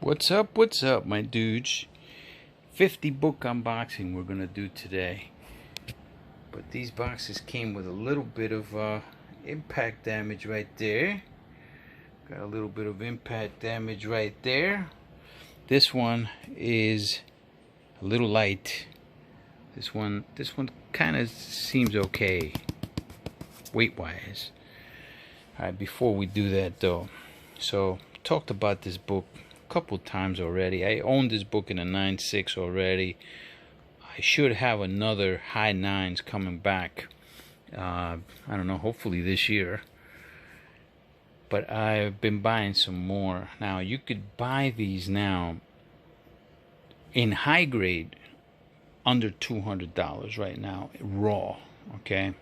What's up, my dudes? 50 book unboxing we're gonna do today. But these boxes came with a little bit of impact damage right there. Got a little bit of impact damage right there. This one is a little light. This one kind of seems okay weight-wise. Alright, before we do that though, so talked about this book a couple times already. I own this book in a 9.6 already. I should have another high 9s coming back. I don't know, hopefully this year. But I've been buying some more. Now you could buy these now in high grade under $200 right now, raw. Okay,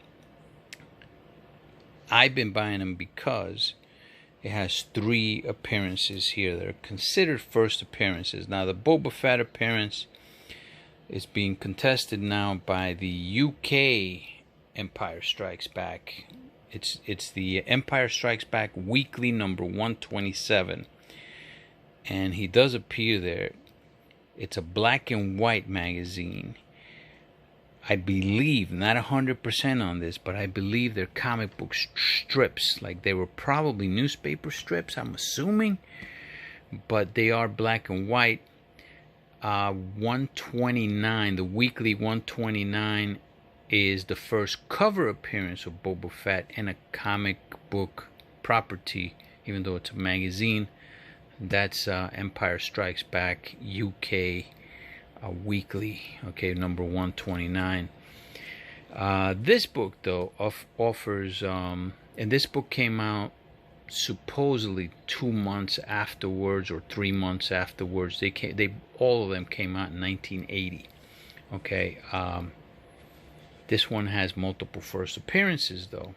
I've been buying them because it has 3 appearances here that are considered first appearances. Now the Boba Fett appearance is being contested now by the UK Empire Strikes Back. It's the Empire Strikes Back weekly number 127, and he does appear there. It's a black and white magazine. I believe, not 100% on this, but I believe they're comic book strips. Like, they were probably newspaper strips, I'm assuming, but they are black and white. 129, the weekly 129 is the first cover appearance of Boba Fett in a comic book property, even though it's a magazine. That's Empire Strikes Back UK weekly, okay, number 129. This book though offers and this book came out supposedly 2 months afterwards or 3 months afterwards. They all of them came out in 1980. Okay, this one has multiple first appearances though.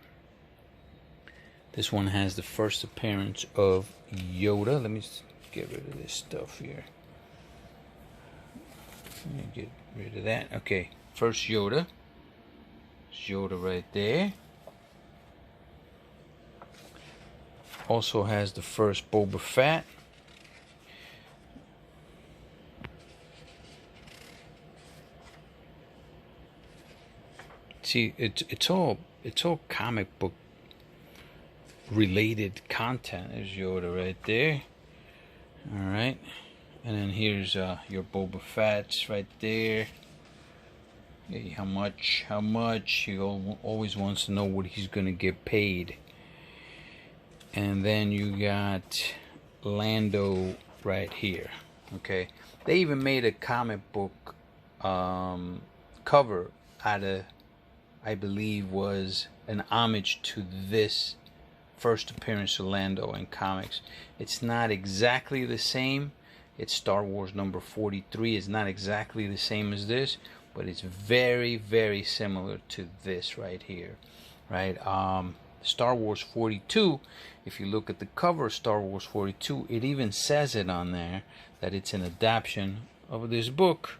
This one has the first appearance of Yoda. Let me get rid of this stuff here. Let me get rid of that. Okay, first Yoda. It's Yoda right there. Also has the first Boba Fett. See, it's all comic book related content. There's Yoda right there. All right. And then here's your Boba Fett's right there. Hey, how much? He always wants to know what he's gonna get paid. And then you got Lando right here. Okay, they even made a comic book cover out of, I believe, was an homage to this first appearance of Lando in comics. It's not exactly the same. It's Star Wars number 43. It's not exactly the same as this, but it's very, very similar to this right here, right? Star Wars 42, if you look at the cover of Star Wars 42, it even says it on there that it's an adaptation of this book.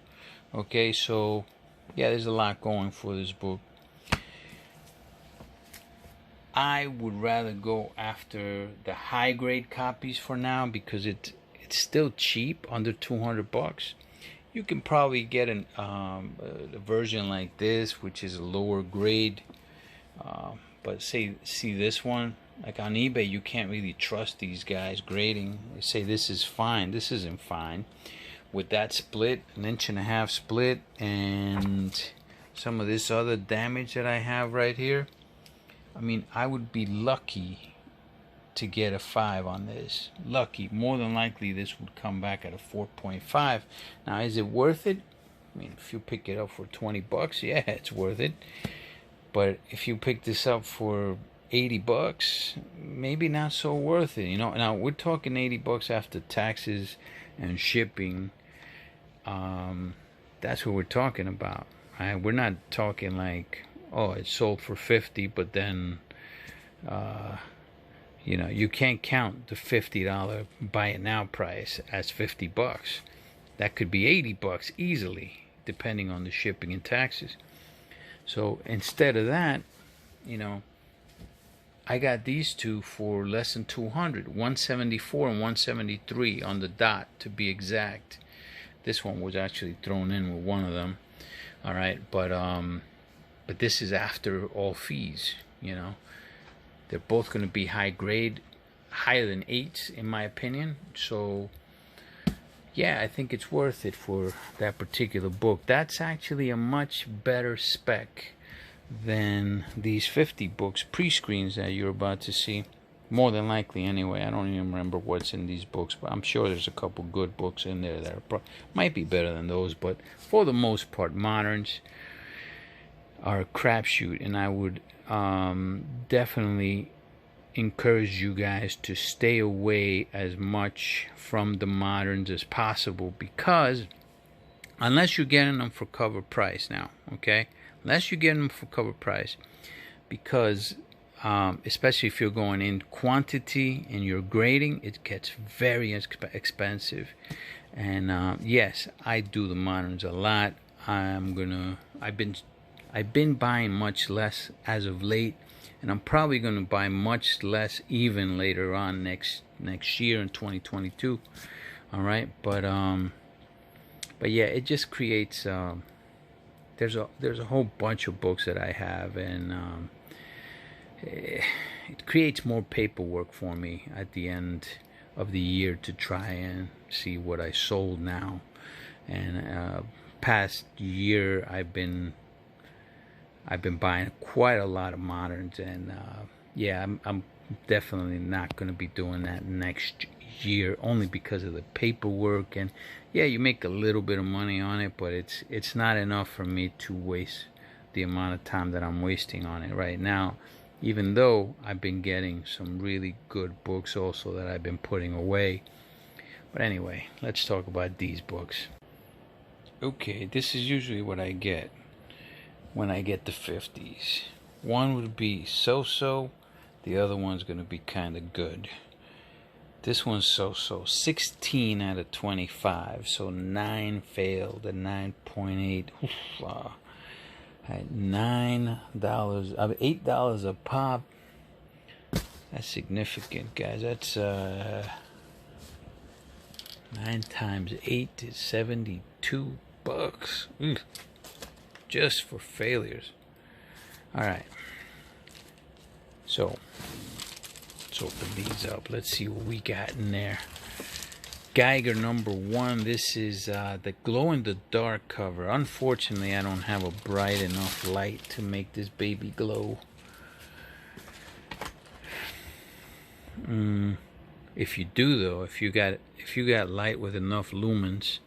Okay, so yeah, there's a lot going for this book. I would rather go after the high grade copies for now because it's still cheap, under 200 bucks. You can probably get a version like this, which is a lower grade. But see this one, like on eBay, you can't really trust these guys grading. They say this is fine. This isn't fine. With that split, 1.5 inch split, and some of this other damage that I have right here, I mean, I would be lucky to get a 5 on this. Lucky. More than likely this would come back at a 4.5. Now, is it worth it? I mean, if you pick it up for 20 bucks, yeah, it's worth it. But if you pick this up for 80 bucks, maybe not so worth it, you know. Now, we're talking 80 bucks after taxes and shipping. That's what we're talking about, right? We're not talking like, oh, it's sold for 50, but then you know, you can't count the $50 buy it now price as 50 bucks. That could be 80 bucks easily, depending on the shipping and taxes. So instead of that, you know, I got these two for less than 200, 174 and 173 on the dot to be exact. This one was actually thrown in with one of them. All right, but this is after all fees, you know. They're both going to be high grade, higher than 8s in my opinion. So yeah, I think it's worth it for that particular book. That's actually a much better spec than these 50 books pre-screens that you're about to see. More than likely anyway. I don't even remember what's in these books, but I'm sure there's a couple good books in there that are might be better than those, but for the most part, moderns are a crapshoot, and I would definitely encourage you guys to stay away as much from the moderns as possible, because unless you're getting them for cover price now, okay? Unless you're getting them for cover price, because especially if you're going in quantity and you're grading, it gets very expensive. And yes, I do the moderns a lot. I've been buying much less as of late, and I'm probably gonna buy much less even later on next year in 2022. All right, but yeah, it just creates there's a whole bunch of books that I have, and it creates more paperwork for me at the end of the year to try and see what I sold now. And past year I've been buying quite a lot of moderns, and yeah, I'm definitely not going to be doing that next year, only because of the paperwork. And yeah, you make a little bit of money on it, but it's not enough for me to waste the amount of time that I'm wasting on it right now, even though I've been getting some really good books also that I've been putting away. But anyway, let's talk about these books. Okay, this is usually what I get when I get the 50s. One would be so-so, the other one's going to be kind of good. This one's so-so, 16 out of 25, so 9 failed, a 9.8. At $9, $8 a pop. That's significant, guys. That's 9 times 8 is $72. Just for failures. All right. So let's open these up. Let's see what we got in there. Geiger number 1. This is the glow-in-the-dark cover. Unfortunately, I don't have a bright enough light to make this baby glow. If you do, though, if you got light with enough lumens,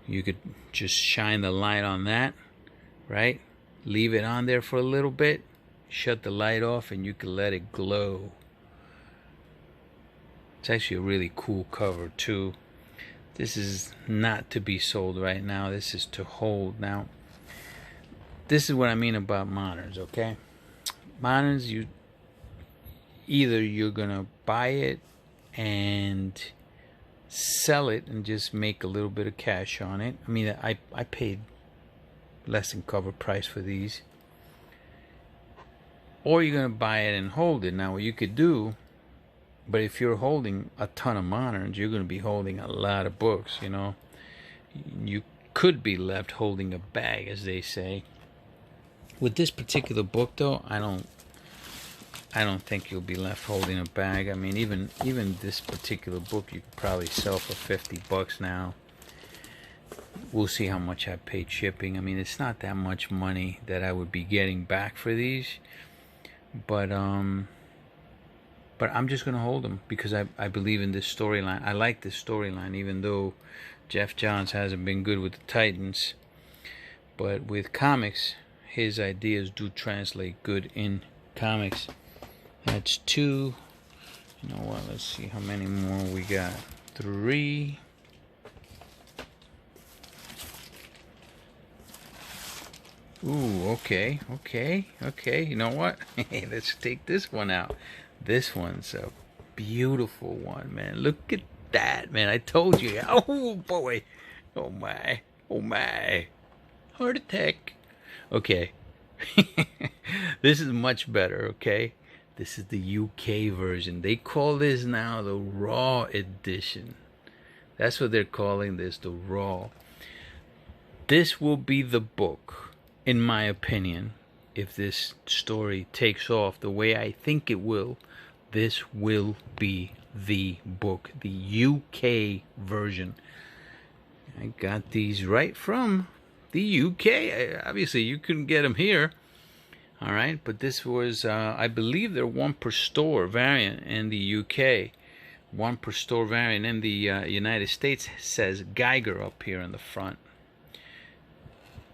you could just shine the light on that, right? Leave it on there for a little bit, shut the light off, and you can let it glow. It's actually a really cool cover too. This is not to be sold right now. This is to hold. Now, this is what I mean about moderns, okay? Moderns, you're gonna buy it and sell it and just make a little bit of cash on it. I mean, I paid less than cover price for these. Or you're gonna buy it and hold it. Now, what you could do, but if you're holding a ton of moderns, you're going to be holding a lot of books, you know. You could be left holding a bag, as they say. With this particular book, though, I don't think you'll be left holding a bag. I mean, even this particular book, you could probably sell for $50 now. We'll see how much I paid shipping. I mean, it's not that much money that I would be getting back for these, but I'm just going to hold them because I believe in this storyline. I like this storyline, even though Jeff Johns hasn't been good with the Titans. But with comics, his ideas do translate good in comics. That's 2. You know what? Let's see how many more we got. 3. Ooh, okay. You know what? Let's take this one out. This one's a beautiful one, man. Look at that, man. I told you. Oh, boy. Oh, my. Heart attack. Okay. This is much better, okay? This is the UK version. They call this now the Raw edition. That's what they're calling this, the Raw. This will be the book, in my opinion, if this story takes off the way I think it will. This will be the book, the UK version. I got these right from the UK. Obviously, you couldn't get them here. All right, but this was, I believe they're 1 per store variant in the UK. 1 per store variant in the United States says Geiger up here in the front.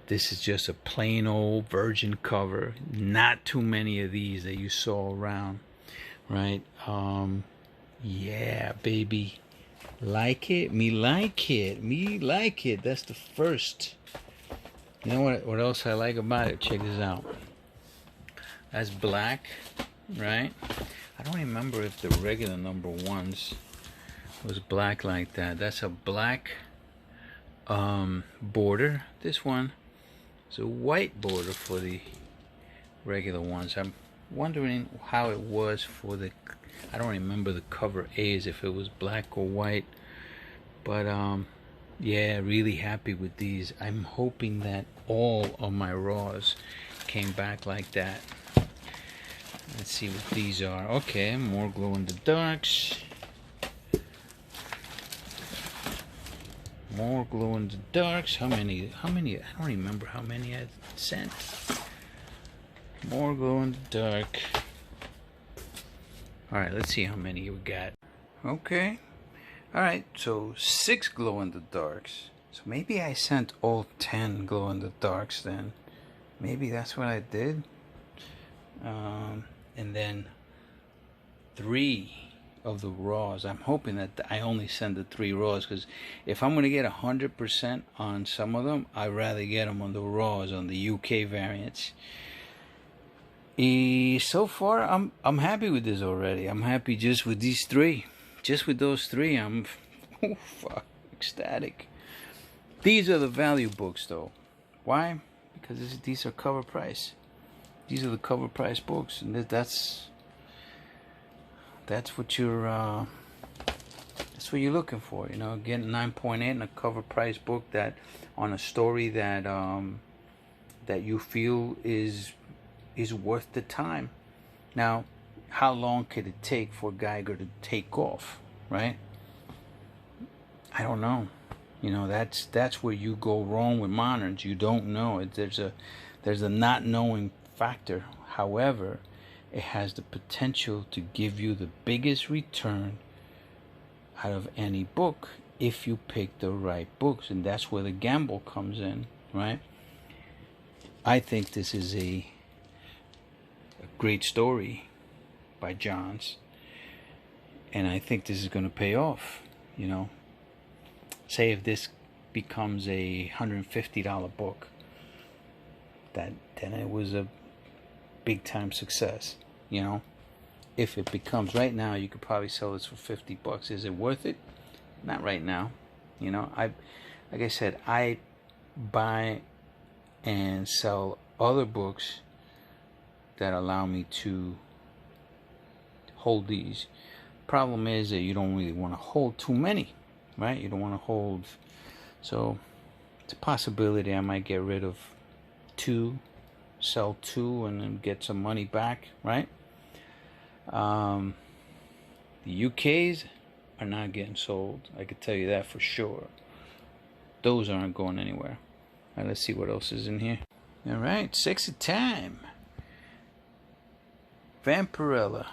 This is just a plain old virgin cover. Not too many of these that you saw around, right? Yeah, baby. Like it? Me like it. Me like it. That's the first. You know what else I like about it? Check this out. That's black, right? I don't remember if the regular number 1s was black like that. That's a black border. This one is a white border for the regular ones. I'm wondering how it was for the, I don't remember the cover A's, if it was black or white. But yeah, really happy with these. I'm hoping that all of my Raws came back like that. Let's see what these are. Okay, more glow-in-the-darks. More glow-in-the-darks. How many? I don't remember how many I sent. More glow-in-the-dark. Alright, let's see how many we got. Okay. Alright, so 6 glow-in-the-darks. So maybe I sent all 10 glow-in-the-darks then. Maybe that's what I did. And then 3 of the Raws. I'm hoping that I only send the 3 Raws, because if I'm going to get 100% on some of them, I'd rather get them on the Raws, on the UK variants. So far, I'm happy with this already. I'm happy just with these 3. Just with those 3, I'm ecstatic. These are the value books, though. Why? Because these are cover price. These are the cover price books, and that's what you're looking for, you know. Getting 9.8 in a cover price book that on a story that that you feel is worth the time. Now, how long could it take for Geiger to take off, right? I don't know. You know, that's where you go wrong with moderns. You don't know. There's a not knowing factor. However, it has the potential to give you the biggest return out of any book if you pick the right books, and that's where the gamble comes in, right? I think this is a great story by Johns, and I think this is going to pay off. You know, say if this becomes a $150 book, then it was a big time success. You know, if it becomes, right now you could probably sell this for $50. Is it worth it? Not right now. You know, like I said, I buy and sell other books that allow me to hold these. Problem is that you don't really want to hold too many, right? You don't want to hold, so it's a possibility I might get rid of 2, sell 2, and then get some money back, right? The UKs are not getting sold. I can tell you that for sure. Those aren't going anywhere. All right, let's see what else is in here. All right, sexy time. Vampirella.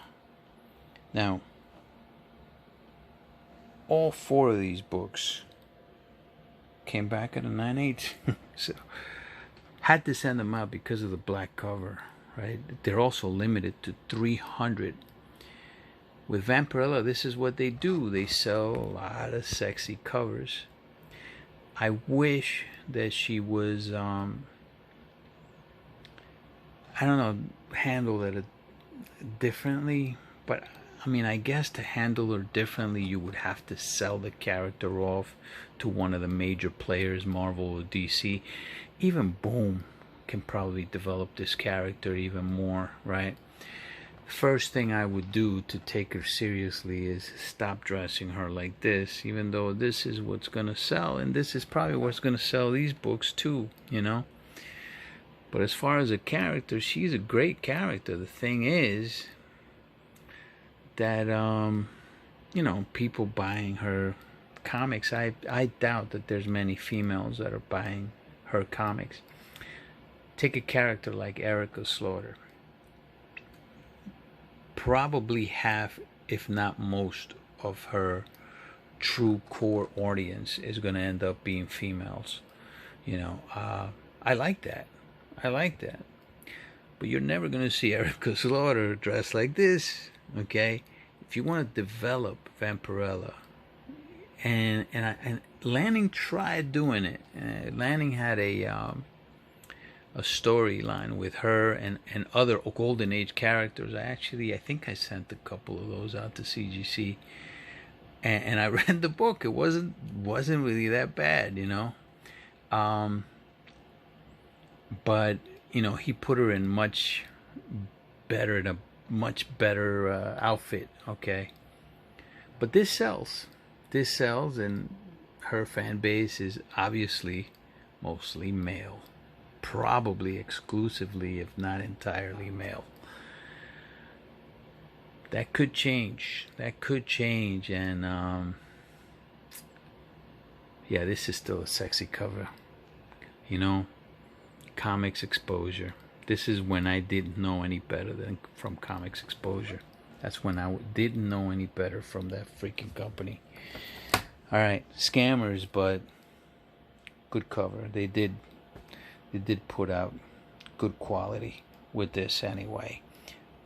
Now, all 4 of these books came back at a 9.8. So, had to send them out because of the black cover, right? They're also limited to 300. With Vampirella, this is what they do. They sell a lot of sexy covers. I wish that she was, I don't know, handled it differently. But, I mean, I guess to handle her differently, you would have to sell the character off to one of the major players, Marvel or DC. Even Boom can probably develop this character even more, right? first thing I would do to take her seriously is stop dressing her like this, even though this is what's gonna sell, and this is probably what's gonna sell these books too, you know. But as far as a character, she's a great character. The thing is that you know, people buying her comics, I doubt that there's many females that are buying her comics. Take a character like Erica Slaughter. Probably half, if not most, of her true core audience is going to end up being females. You know, I like that. I like that. But you're never going to see Erica Slaughter dressed like this, okay? If you want to develop Vampirella, and Lanning tried doing it. Lanning had a storyline with her and other Golden Age characters. I think I sent a couple of those out to CGC, and I read the book. It wasn't really that bad, you know. But you know, he put her in a much better outfit, okay. But this sells, and her fan base is obviously mostly male. Probably exclusively, if not entirely, male. That could change. And yeah, this is still a sexy cover. You know, comics exposure. This is when I didn't know any better than from Comics Exposure. That's when I didn't know any better from that freaking company. All right, scammers, but good cover. They did put out good quality with this anyway.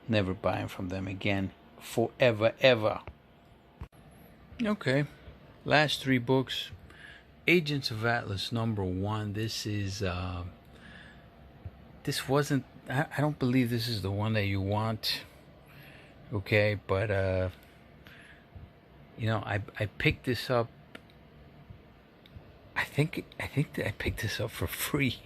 Never buying from them again, forever, ever. Okay, last 3 books. Agents of Atlas #1. This is this wasn't, I don't believe this is the one that you want, okay, but you know, I picked this up. I think that I picked this up for free,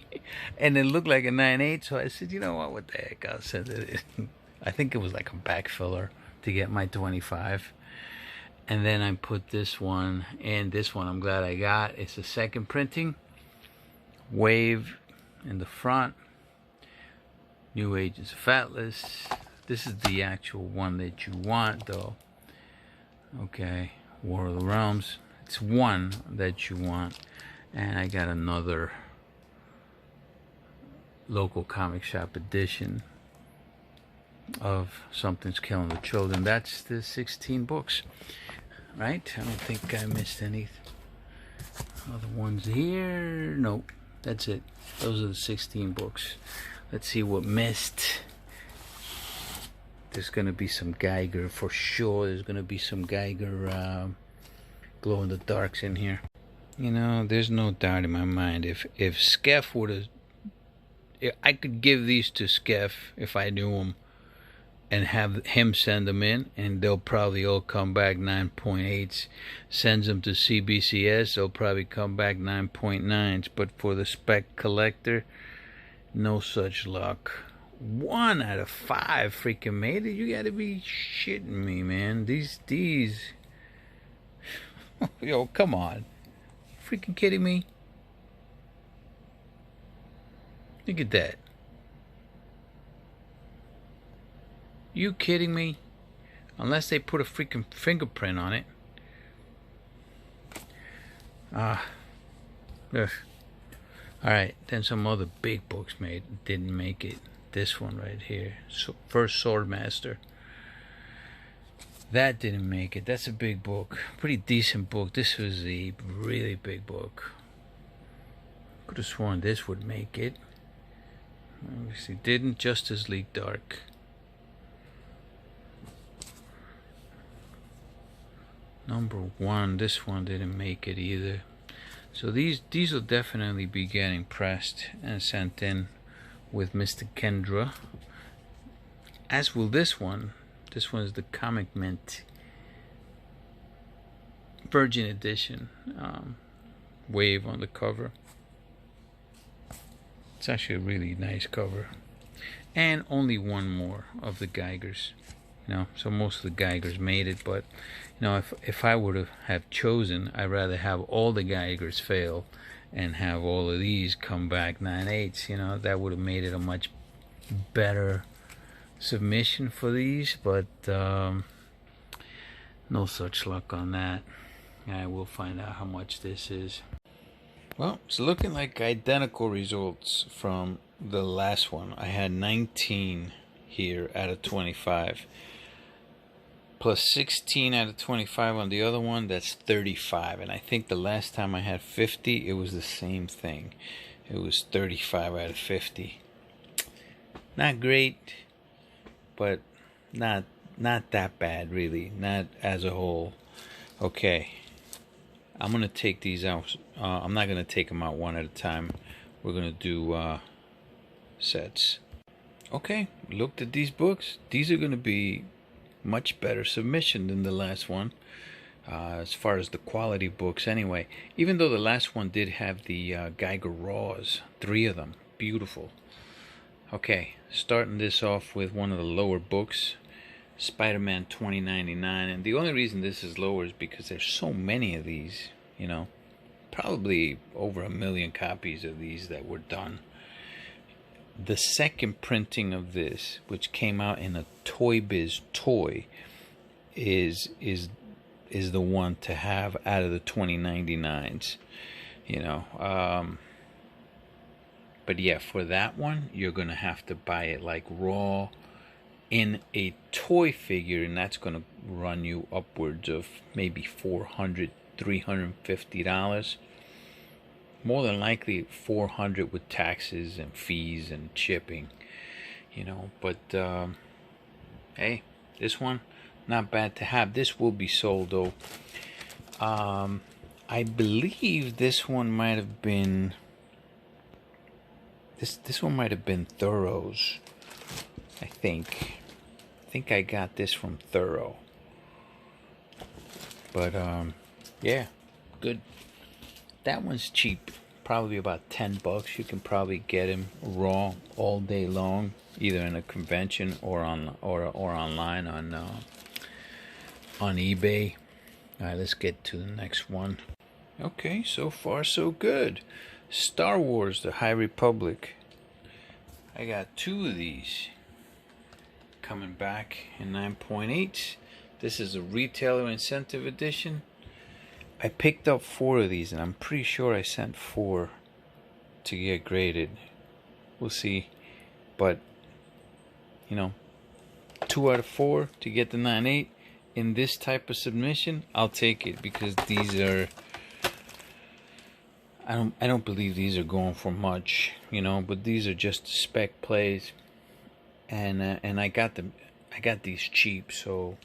and it looked like a 9/8. So I said, you know what the heck, I'll send it in. I think it was like a back filler to get my 25. And then I put this one, and this one I'm glad I got. It's a second printing. Wave in the front. New Agents of Atlas. This is the actual one that you want, though. Okay, War of the Realms. It's one that you want. And I got another local comic shop edition of Something's Killing the Children. That's the 16 books, right? I don't think I missed any other ones here. Nope, that's it. Those are the 16 books. Let's see what missed. There's gonna be some Geiger for sure. There's gonna be some Geiger glow in the darks in here. You know, there's no doubt in my mind, if Skeff would have, I could give these to Skeff if I knew him, and have him send them in, and they'll probably all come back 9.8s. Sends them to CBCS, they'll probably come back 9.9s. But for the spec collector, no such luck. 1 out of 5 freaking made it. You gotta be shitting me, man. These yo, come on. Freaking kidding me? Look at that. You kidding me? Unless they put a freaking fingerprint on it. Alright, then some other big books didn't make it. This one right here. First Swordmaster. That didn't make it. That's a big book. Pretty decent book. This was a really big book. Could have sworn this would make it. Obviously didn't. Justice League Dark. #1. This one didn't make it either. So these will definitely be getting pressed and sent in with Mr. Kendra. As will this one. This one is the Comic Mint Virgin Edition. Wave on the cover. It's actually a really nice cover. And only one more of the Geigers. You know, so most of the Geigers made it, but you know, if I would have chosen, I'd rather have all the Geigers fail and have all of these come back 9/8. You know, that would have made it a much better submission for these, but no such luck on that. I will find out how much this is. Well, it's looking like identical results from the last one. I had 19 here out of 25. Plus 16 out of 25 on the other one, that's 35. And I think the last time I had 50, it was the same thing. It was 35 out of 50. Not great, but not that bad, really. Not as a whole. Okay. I'm going to take these out. I'm not going to take them out one at a time. We're going to do sets. Okay, looked at these books. These are going to be much better submission than the last one. As far as the quality books anyway. Even though the last one did have the Geiger Raws. 3 of them. Beautiful. Okay, starting this off with one of the lower books. Spider-Man 2099, and the only reason this is lower is because there's so many of these, you know, probably over 1 million copies of these that were done. The second printing of this, which came out in a Toy Biz toy, is the one to have out of the 2099s, you know. But yeah, for that one, you're gonna have to buy it like raw in a toy figure, and that's going to run you upwards of maybe $400, $350. More than likely $400 with taxes and fees and shipping, you know. But hey, this one not bad to have. This will be sold though. I believe this one might have been this one might have been Thorough's. I think I got this from Thorough. But yeah, good. That one's cheap. Probably about $10. You can probably get him raw all day long, either in a convention or online on eBay. All right, let's get to the next one. Okay, so far so good. Star Wars: The High Republic. I got 2 of these coming back in 9.8. This is a retailer incentive edition. I picked up 4 of these, and I'm pretty sure I sent 4 to get graded. We'll see, but you know, 2 out of 4 to get the 9.8 in this type of submission, I'll take it, because these are, I don't believe these are going for much, you know, but these are just spec plays. And I got these cheap, so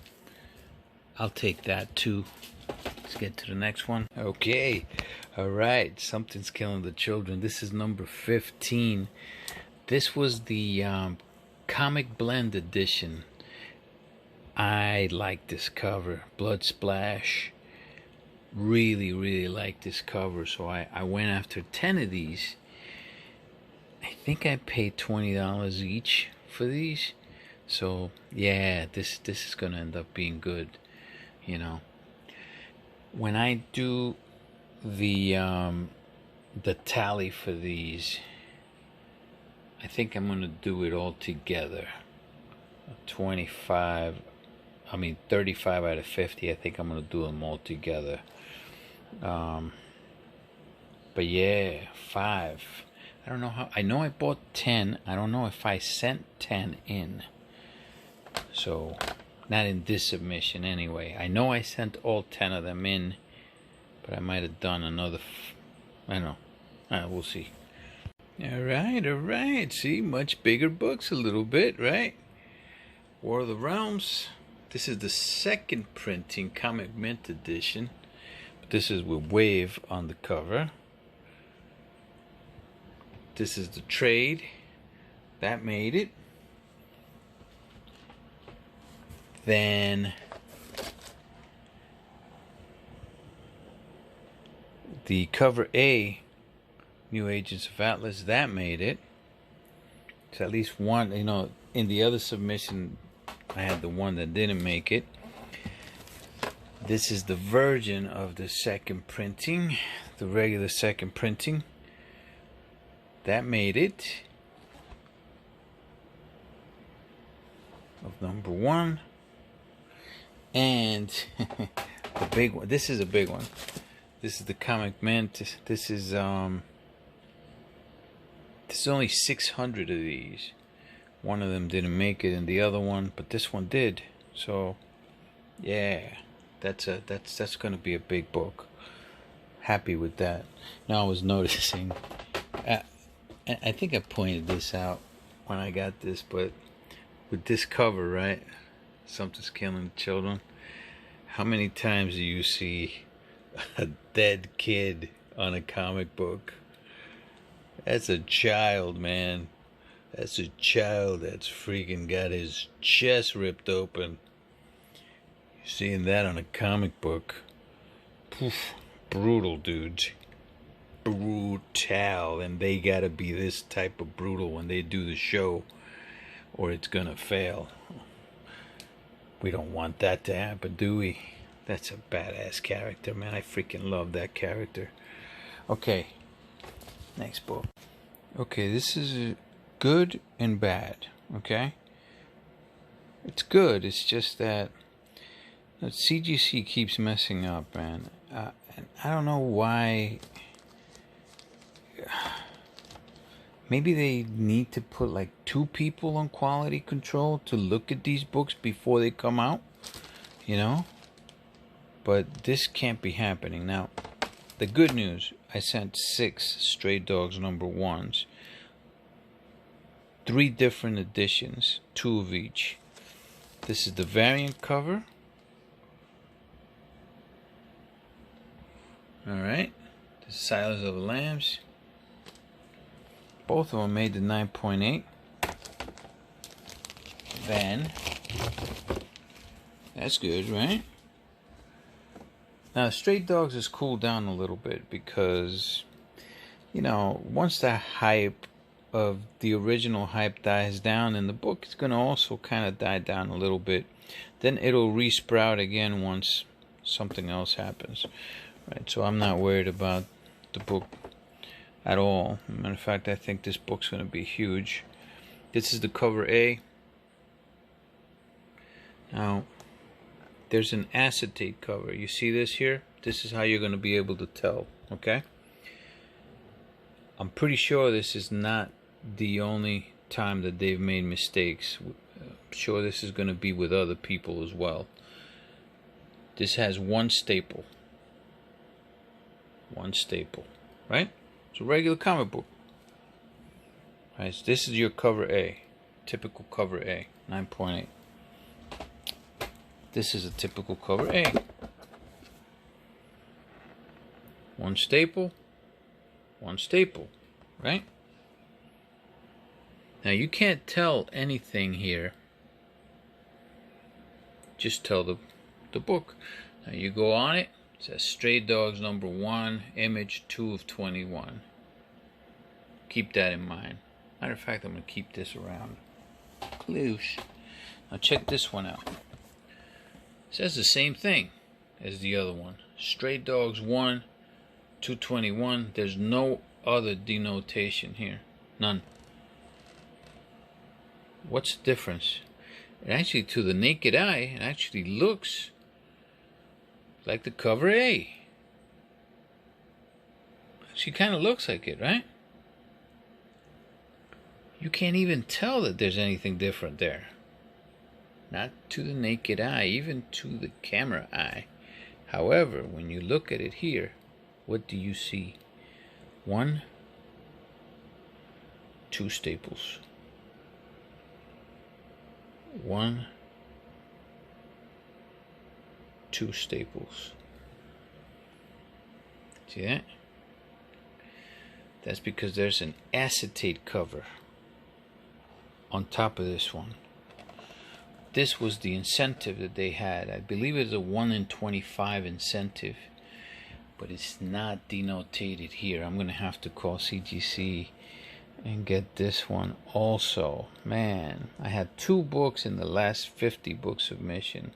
I'll take that too. Let's get to the next one. Okay, all right. Something's killing the children. This is number 15. This was the Comic Blend edition. I like this cover. Blood splash. Really like this cover. So I went after 10 of these. I think I paid $20 each for these. So yeah, this is gonna end up being good, you know. When I do the tally for these, I think I'm gonna do it all together. 35 out of 50. I think I'm gonna do them all together. But yeah, 5. I don't know how. I know I bought 10. I don't know if I sent 10 in. So, not in this submission anyway. I know I sent all 10 of them in, but I might have done another. I don't know. We'll see. All right. See, much bigger books a little bit, right? War of the Realms. This is the second printing, Comic Mint edition. This is with Wave on the cover. This is the trade. That made it. Then the cover A, New Agents of Atlas, that made it. It's at least one, you know, in the other submission, I had the one that didn't make it. This is the version of the second printing, the regular second printing. That made it. Of number 1. And the big one. This is a big one. This is the comic Mantis. This is there's only 600 of these. One of them didn't make it, and the other one, but this one did. So, yeah, that's gonna be a big book. Happy with that. Now I was noticing. I think I pointed this out when I got this, but with this cover, right? Something's killing children. How many times do you see a dead kid on a comic book? That's a child, man. That's a child that's freaking got his chest ripped open. You're seeing that on a comic book. Poof. Brutal, dudes. Brutal. And they gotta be this type of brutal when they do the show, or it's gonna fail. We don't want that to happen, do we? That's a badass character, man. I freaking love that character. Okay. Next book. Okay, this is good and bad, okay? It's good, it's just that CGC keeps messing up, man. And I don't know why. Maybe they need to put like 2 people on quality control to look at these books before they come out, you know? But this can't be happening. Now, the good news, I sent 6 Stray Dogs number 1s. 3 different editions, 2 of each. This is the variant cover. Alright. The Silence of the Lambs. Both of them made the 9.8. Then, that's good, right? Now, Stray Dogs has cooled down a little bit because, you know, once the hype of the original hype dies down, and the book is going to also kind of die down a little bit, then it'll resprout again once something else happens. Right? So I'm not worried about the book at all. Matter of fact, I think this book's going to be huge. This is the cover A. Now, there's an acetate cover. You see this here? This is how you're going to be able to tell, okay? I'm pretty sure this is not the only time that they've made mistakes. I'm sure this is going to be with other people as well. This has 1 staple. 1 staple, right? It's a regular comic book. Right, so this is your cover A. Typical cover A, 9.8. This is a typical cover A. 1 staple, 1 staple, right? Now you can't tell anything here. Just tell the book. Now you go on it. It says Stray Dogs number 1, image 2 of 21. Keep that in mind. Matter of fact, I'm going to keep this around. Close. Now check this one out. It says the same thing as the other one. Stray Dogs 1, 221. There's no other denotation here. None. What's the difference? It actually, to the naked eye, it actually looks like the cover A. She kind of looks like it, right? You can't even tell that there's anything different there. Not to the naked eye, even to the camera eye. However, when you look at it here, what do you see? 1, 2 staples. 1, 2 staples. See that? That's because there's an acetate cover on top of this one. This was the incentive that they had. I believe it's a 1 in 25 incentive, but it's not denotated here. I'm going to have to call CGC and get this one also. Man, I had 2 books in the last 50 book submission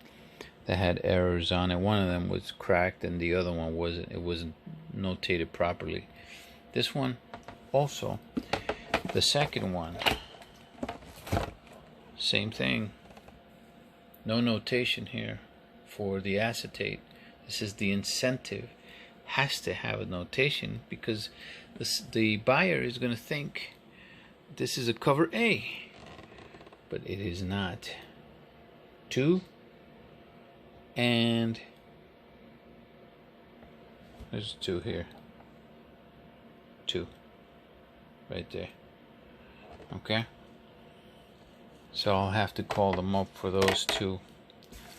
that had errors on it. One of them was cracked and the other one wasn't. It wasn't notated properly. This one also. The second one, same thing. No notation here for the acetate. This is the incentive. Has to have a notation because the buyer is going to think this is a cover A, but it is not. 2 and there's 2 here. 2 right there. Okay, so I'll have to call them up for those 2.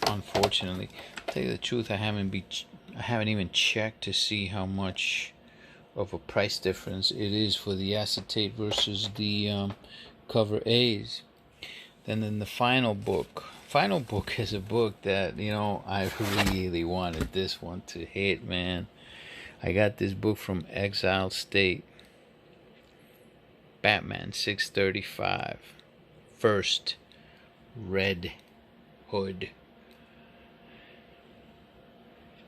Unfortunately, to tell you the truth, I haven't even checked to see how much of a price difference it is for the acetate versus the cover A's. Then in the final book is a book that, you know, I really wanted this one to hit, man. I got this book from Exile State. Batman 635. First Red Hood.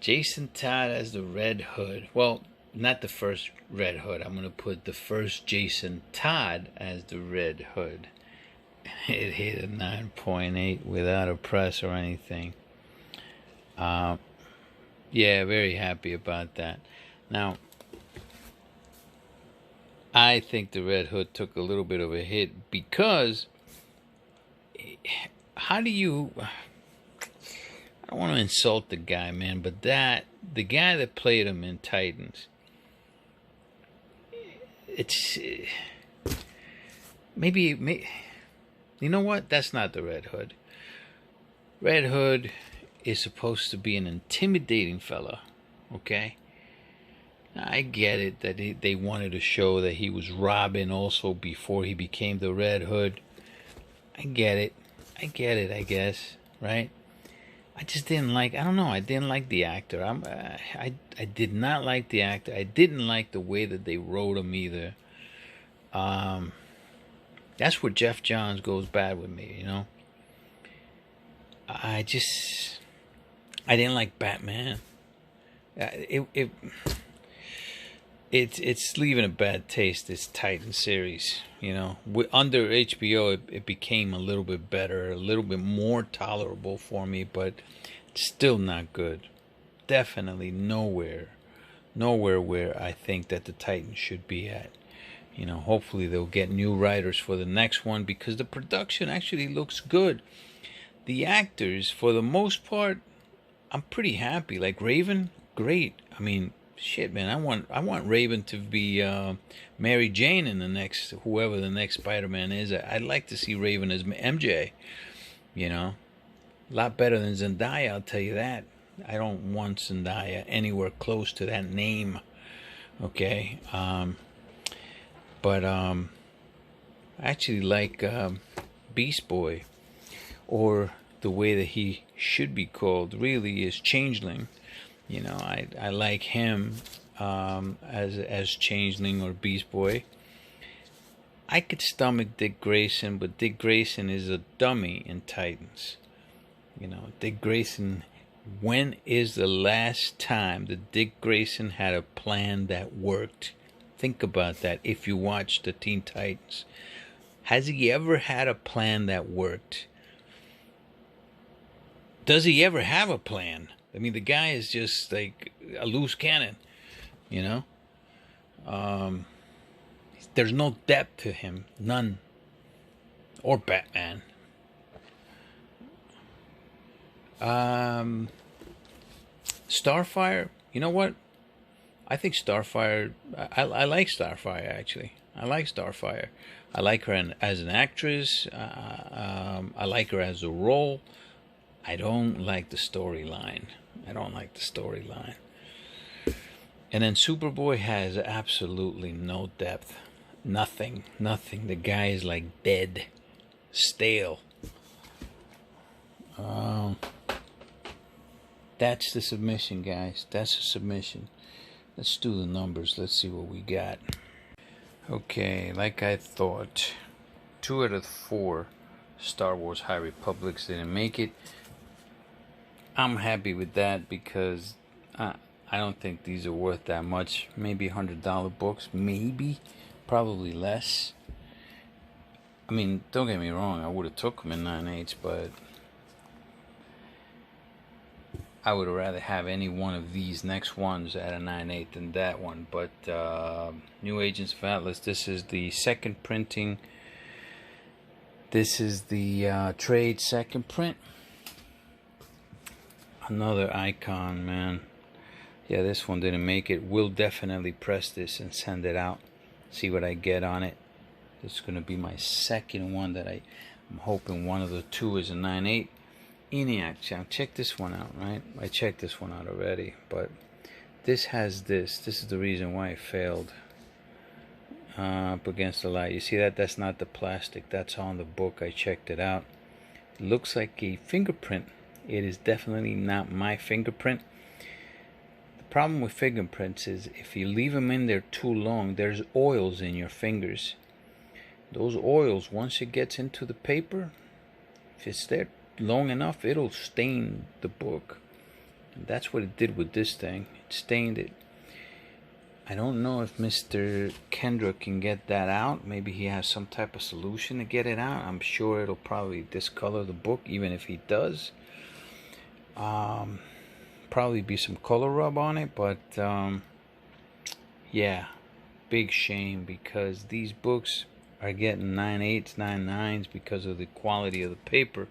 Jason Todd as the Red Hood. Well, not the first Red Hood. I'm going to put the first Jason Todd as the Red Hood. It hit a 9.8 without a press or anything. Yeah, very happy about that. Now, I think the Red Hood took a little bit of a hit because how do you... I don't want to insult the guy, man, but the guy that played him in Titans, it's maybe you know what? That's not the Red Hood. Red Hood is supposed to be an intimidating fella, okay? I get it that they wanted to show that he was Robin also before he became the Red Hood. I get it, I guess, right? I just didn't like, I don't know, I didn't like the actor. I did not like the actor. I didn't like the way that they wrote him either. That's where Jeff Johns goes bad with me, you know? I didn't like Batman. It's leaving a bad taste, this Titan series, you know. Under HBO, it became a little bit better, a little bit more tolerable for me, but still not good. Definitely nowhere where I think that the Titans should be at. You know, hopefully they'll get new writers for the next one because the production actually looks good. The actors, for the most part, I'm pretty happy. Like Raven, great. I mean, shit, man, I want Raven to be Mary Jane in the next, whoever the next Spider-Man is. I'd like to see Raven as MJ, you know. A lot better than Zendaya, I'll tell you that. I don't want Zendaya anywhere close to that name, okay? But I actually like Beast Boy, or the way that he should be called really is Changeling. You know, I like him as Changeling or Beast Boy. I could stomach Dick Grayson, but Dick Grayson is a dummy in Titans. You know, Dick Grayson, when is the last time that Dick Grayson had a plan that worked? Think about that if you watch the Teen Titans. Has he ever had a plan that worked? Does he ever have a plan? I mean, the guy is just like a loose cannon, you know? There's no depth to him. None. Or Batman. Starfire, you know what? I think Starfire, I like Starfire, actually. I like Starfire. I like her as an actress. I like her as a role. I don't like the storyline. And then Superboy has absolutely no depth. Nothing. The guy is like dead. Stale. That's the submission, guys. That's a submission. Let's do the numbers. Let's see what we got. Okay, like I thought, 2 out of 4 Star Wars High Republics didn't make it. I'm happy with that because I don't think these are worth that much. Maybe $100 books, maybe, probably less. I mean, don't get me wrong, I would have took them in 9/8, but I would rather have any one of these next ones at a 9/8 than that one. But New Agents of Atlas, this is the second printing. This is the trade second print. Another icon, man. Yeah, this one didn't make it. We'll definitely press this and send it out. See what I get on it. This is going to be my second one that I'm hoping one of the two is a 9/8. ENIAC. Check this one out, right? I checked this one out already, but this has this. This is the reason why it failed. Up against the light. You see that? That's not the plastic. That's on the book. I checked it out. It looks like a fingerprint. It is definitely not my fingerprint. The problem with fingerprints is if you leave them in there too long, there's oils in your fingers. Those oils, once it gets into the paper, if it's there long enough, it'll stain the book. And that's what it did with this thing. It stained it. I don't know if Mr. Kendra can get that out. Maybe he has some type of solution to get it out. I'm sure it'll probably discolor the book, even if he does. Probably be some color rub on it, but yeah, big shame because these books are getting 9/8s, 9/9s because of the quality of the paper.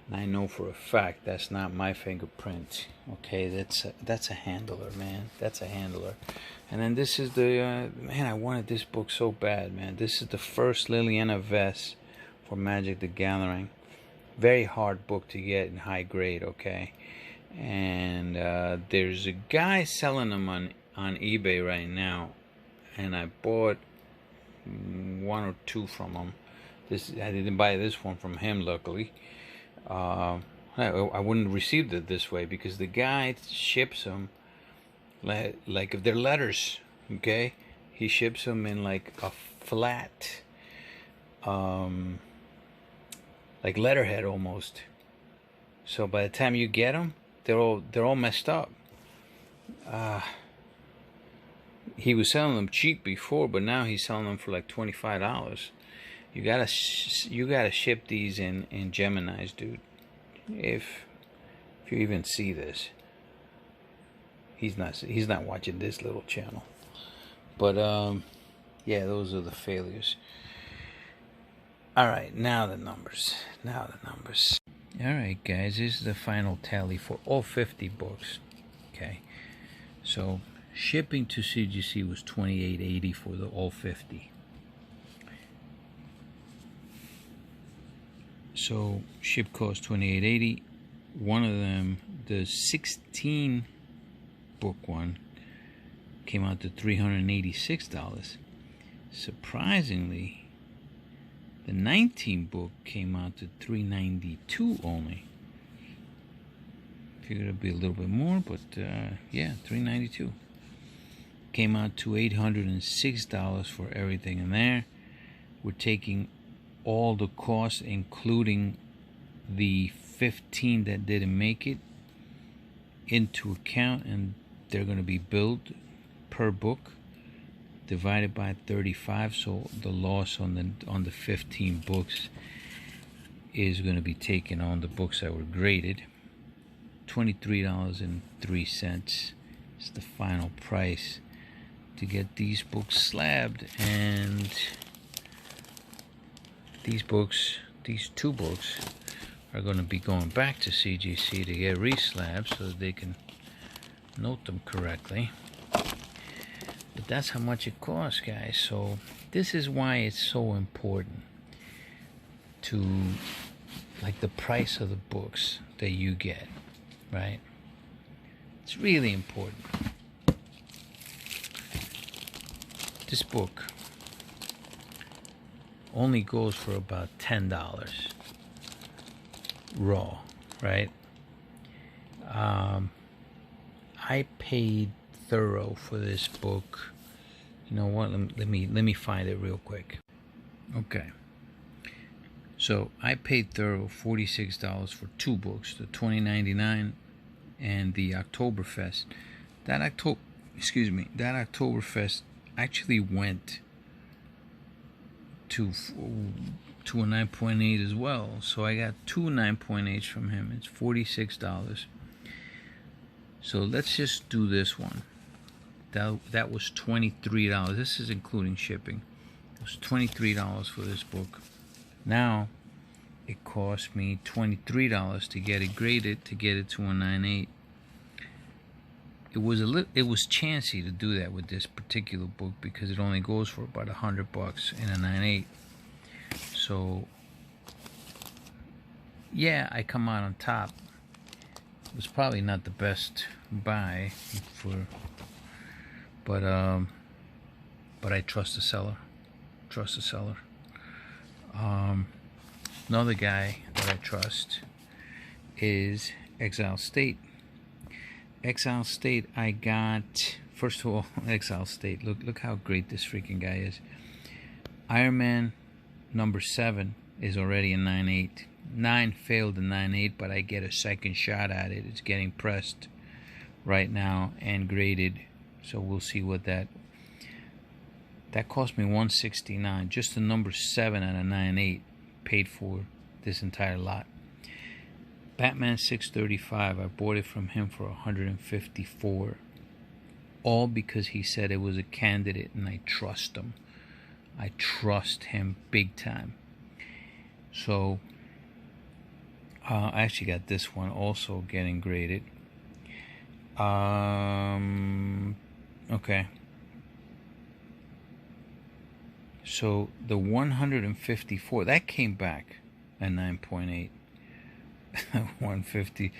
And I know for a fact that's not my fingerprint. Okay, that's a handler, man. That's a handler. And then this is the man. I wanted this book so bad, man. This is the first Liliana Vess for Magic the Gathering. Very hard book to get in high grade. Okay, and there's a guy selling them on eBay right now, and I bought 1 or 2 from him. I didn't buy this one from him, luckily. I wouldn't have received it this way because the guy ships them like if they're letters, okay? He ships them in like a flat, like letterhead almost. So by the time you get them, they're all messed up. He was selling them cheap before, but now he's selling them for like $25. You gotta ship these in Geminis, dude. If you even see this, he's not watching this little channel. But yeah, those are the failures. All right, now the numbers. All right, guys, this is the final tally for all 50 books. Okay, so shipping to CGC was $28.80 for the all 50. So ship cost $28.80. One of them, the 16 book one, came out to $386. Surprisingly, the 19 book came out to $392 only. Figured it'd be a little bit more, but yeah, $392. Came out to $806 for everything in there. We're taking all the costs, including the 15 that didn't make it, into account, and they're going to be billed per book divided by 35. So the loss on the 15 books is going to be taken on the books that were graded. $23.03 is the final price to get these books slabbed, and these 2 books are going to be going back to CGC to get re-slabbed so that they can note them correctly. But that's how much it costs, guys. So this is why it's so important to, like, the price of the books that you get, right? It's really important. This book only goes for about $10 raw, right? I paid thorough for this book You know what? Let me find it real quick. Okay. So I paid Thorough $46 for two books, the 2099 and the Oktoberfest. That Oktoberfest actually went to a 9.8 as well. So I got two 9.8s from him. It's $46. So let's just do this one. That was $23. This is including shipping. It was $23 for this book. Now it cost me $23 to get it graded, to get it to a 9.8. It was chancy to do that with this particular book because it only goes for about $100 in a 9.8. So yeah, I come out on top. It was probably not the best buy but I trust the seller. Another guy that I trust is Exile State. Exile State, I got, first of all, Exile State, look how great this freaking guy is. Iron Man number 7 is already a 9.8. 9 failed the 9.8, but I get a second shot at it. It's getting pressed right now and graded, so we'll see what that cost me. $169. Just the number 7 at a 9.8 paid for this entire lot. Batman 635, I bought it from him for $154, all because he said it was a candidate, and I trust him. I trust him big time. So I actually got this one also getting graded. Okay. So the 154, that came back at 9.8. 150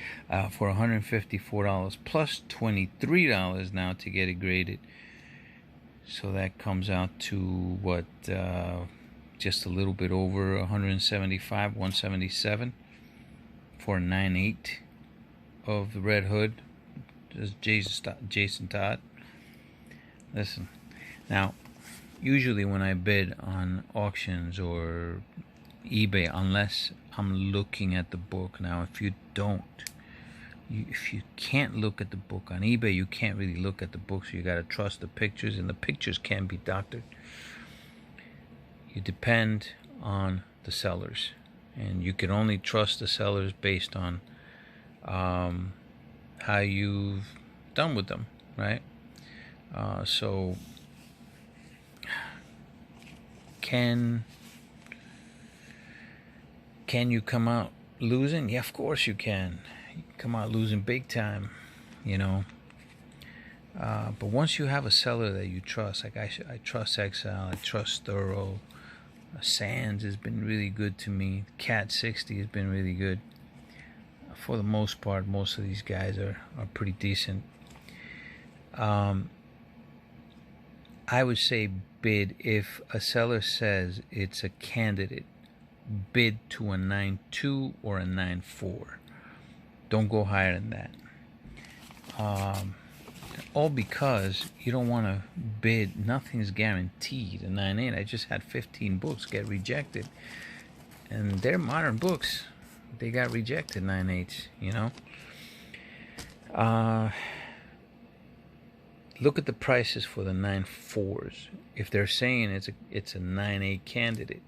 for $154 plus $23 now to get it graded. So that comes out to what, just a little bit over 175, 177 for a 9.8 of the Red Hood. Just Jason Todd. Listen, now usually when I bid on auctions or eBay, unless I'm looking at the book. Now if you can't look at the book on eBay, you can't really look at the book, so you got to trust the pictures, and the pictures can be doctored. You depend on the sellers, and you can only trust the sellers based on how you've done with them, right? So can you come out losing? Yeah, of course you can. You can come out losing big time, you know. But once you have a seller that you trust, like I trust Exile, I trust Thorough. Sands has been really good to me. Cat 60 has been really good. For the most part, most of these guys are pretty decent. I would say bid, if a seller says it's a candidate, bid to a 9.2 or a 9.4. Don't go higher than that. All because you don't want to bid. Nothing's guaranteed. A 9.8. I just had 15 books get rejected, and they're modern books. They got rejected 9.8s. You know. Look at the prices for the 9.4s. If they're saying it's a 9.8 candidate,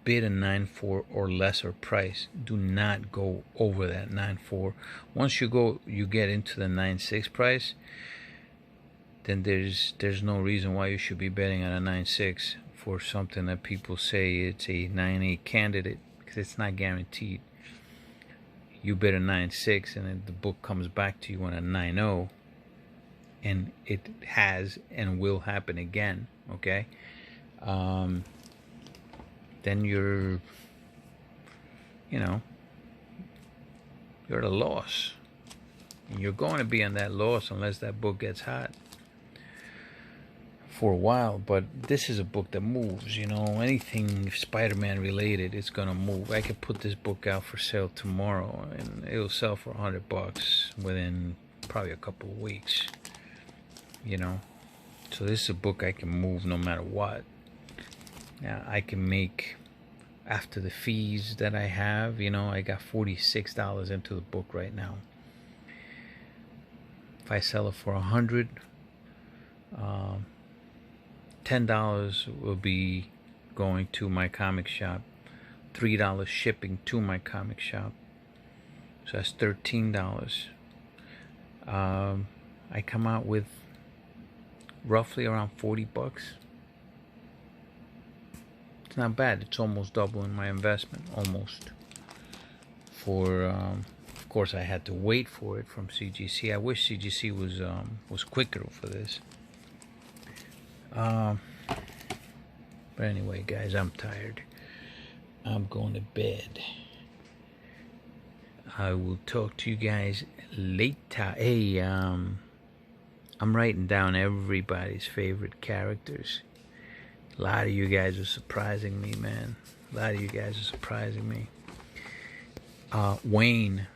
bid a 9.4 or lesser price. Do not go over that 9.4. Once you get into the 9.6 price, then there's no reason why you should be betting on a 9.6 for something that people say it's a 9.8 candidate, because it's not guaranteed. You bid a 9.6 and then the book comes back to you on a 9.0, and it has and will happen again, okay? Then you're at a loss. And you're going to be on that loss unless that book gets hot for a while. But this is a book that moves, you know. Anything Spider-Man related, it's going to move. I could put this book out for sale tomorrow, and it'll sell for $100 within probably a couple of weeks, you know. So this is a book I can move no matter what. Now I can make, after the fees that I have, you know, I got $46 into the book right now. If I sell it for $100, $10 will be going to my comic shop, $3 shipping to my comic shop, so that's $13. I come out with roughly around 40 bucks. It's not bad. It's almost doubling my investment, almost. For of course I had to wait for it from CGC. I wish CGC was quicker for this. But anyway, guys, I'm tired. I'm going to bed. I will talk to you guys later. Hey, I'm writing down everybody's favorite characters. A lot of you guys are surprising me, man. A lot of you guys are surprising me. Wayne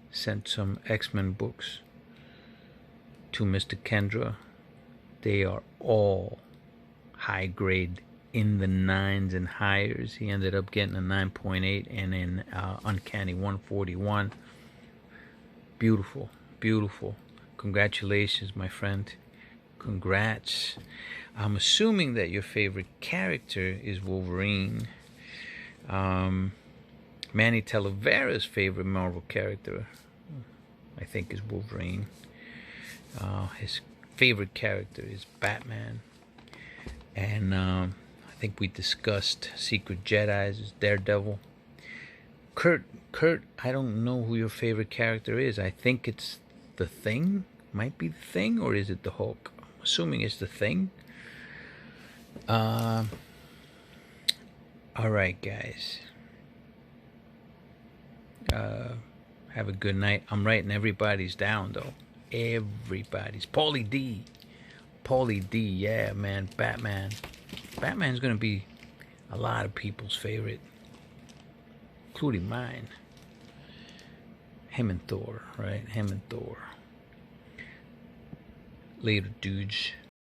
sent some X-Men books to Mr. Kendra. They are all high grade, in the 9s and higher. He ended up getting a 9.8 and an Uncanny 141. Beautiful, beautiful. Congratulations, my friend. Congrats. I'm assuming that your favorite character is Wolverine. Manny Talavera's favorite Marvel character, I think, is Wolverine. His favorite character is Batman. And I think we discussed Secret Jedi's is Daredevil. Kurt, I don't know who your favorite character is. I think it's the Thing. Might be the Thing, or is it the Hulk? I'm assuming it's the Thing. Alright, guys. Have a good night. I'm writing everybody's down, though. Everybody's. Paulie D, yeah, man. Batman's gonna be a lot of people's favorite, including mine. Him and Thor, right? Him and Thor. Later, dudes.